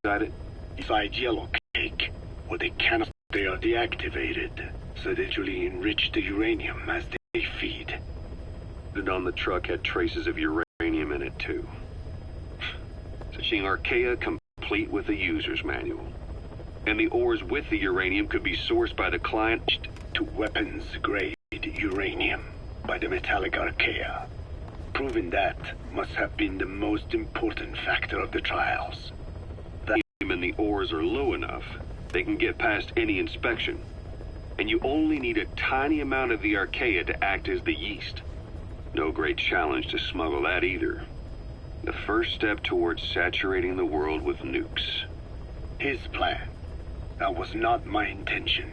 it? Inside yellow cake, where they cannot, they are deactivated, so they usually enrich the uranium as they feed. And on the truck had traces of uranium in it too. Such archaea complete with the user's manual. And the ores with the uranium could be sourced by the client to weapons-grade uranium by the metallic archaea. Proving that must have been the most important factor of the trials. The and the ores are low enough, they can get past any inspection. And you only need a tiny amount of the archaea to act as the yeast. No great challenge to smuggle that either. The first step towards saturating the world with nukes. His plan. That was not my intention.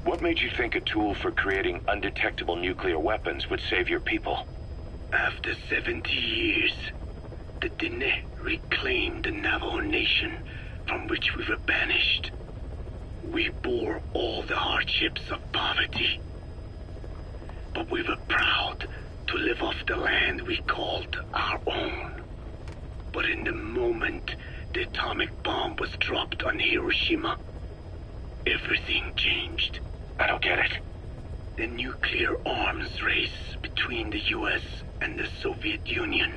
What made you think a tool for creating undetectable nuclear weapons would save your people? After 70 years, the Dene reclaimed the Navajo nation from which we were banished. We bore all the hardships of poverty. But we were proud to live off the land we called our own. But in the moment the atomic bomb was dropped on Hiroshima, everything changed. I don't get it. The nuclear arms race between the US and the Soviet Union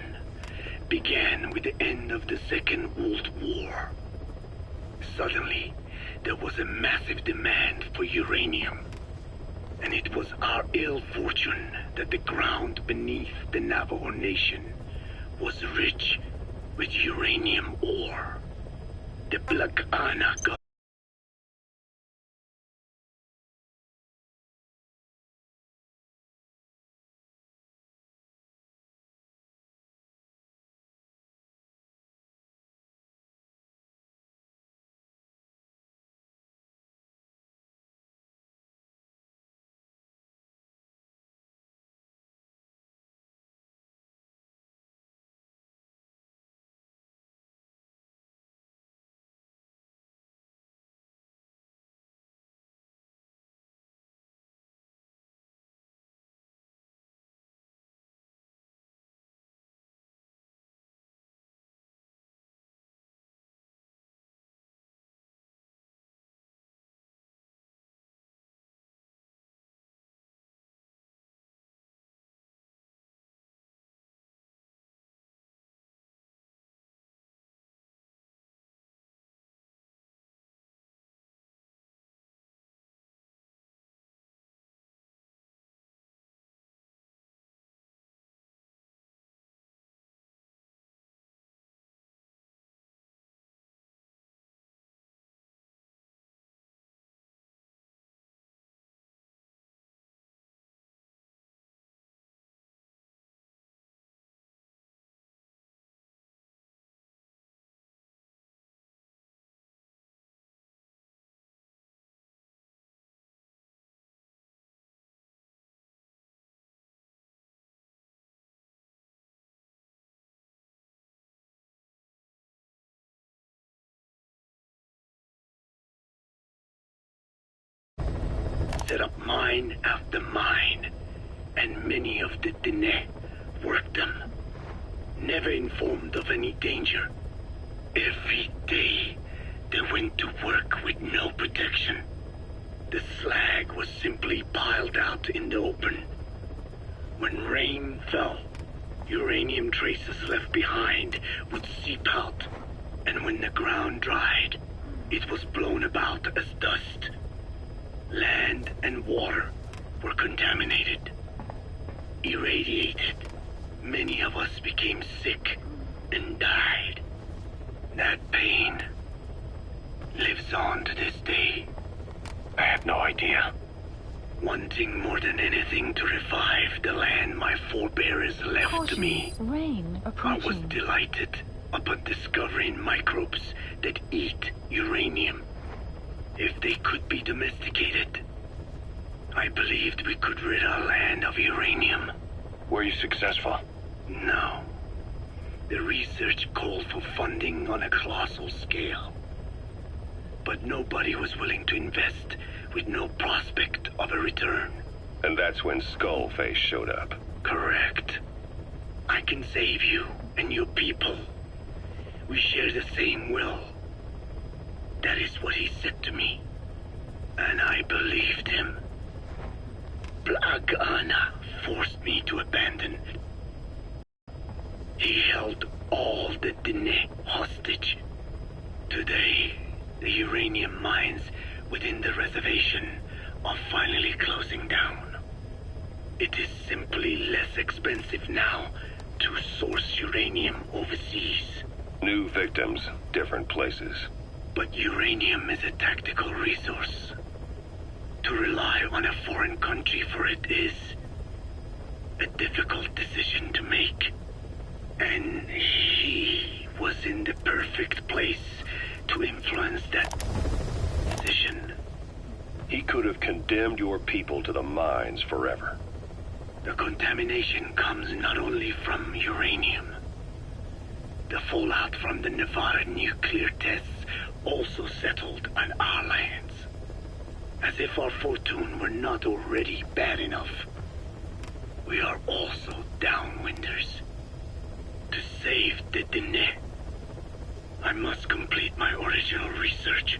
began with the end of the Second World War. Suddenly, there was a massive demand for uranium. And it was our ill fortune that the ground beneath the Navajo Nation was rich with uranium ore. The Black Ana set up mine after mine, and many of the Dene worked them, never informed of any danger. Every day, they went to work with no protection. The slag was simply piled out in the open. When rain fell, uranium traces left behind would seep out, and when the ground dried, it was blown about as dust. Land and water were contaminated, irradiated. Many of us became sick and died. That pain lives on to this day. I had no idea. Wanting more than anything to revive the land my forebears left to me, Rain I approaching. was delighted upon discovering microbes that eat uranium. If they could be domesticated, I believed we could rid our land of uranium. Were you successful? No. The research called for funding on a colossal scale. But nobody was willing to invest with no prospect of a return. And that's when Skullface showed up. Correct. I can save you and your people. We share the same will. That is what he said to me. And I believed him. Black Anna forced me to abandon. He held all the Dine hostage. Today, the uranium mines within the reservation are finally closing down. It is simply less expensive now to source uranium overseas. New victims, different places. But uranium is a tactical resource. To rely on a foreign country for it is a difficult decision to make. And he was in the perfect place to influence that decision. He could have condemned your people to the mines forever. The contamination comes not only from uranium. The fallout from the Nevada nuclear tests also settled on our lands. As if our fortune were not already bad enough. We are also downwinders. To save the Dine, I must complete my original research.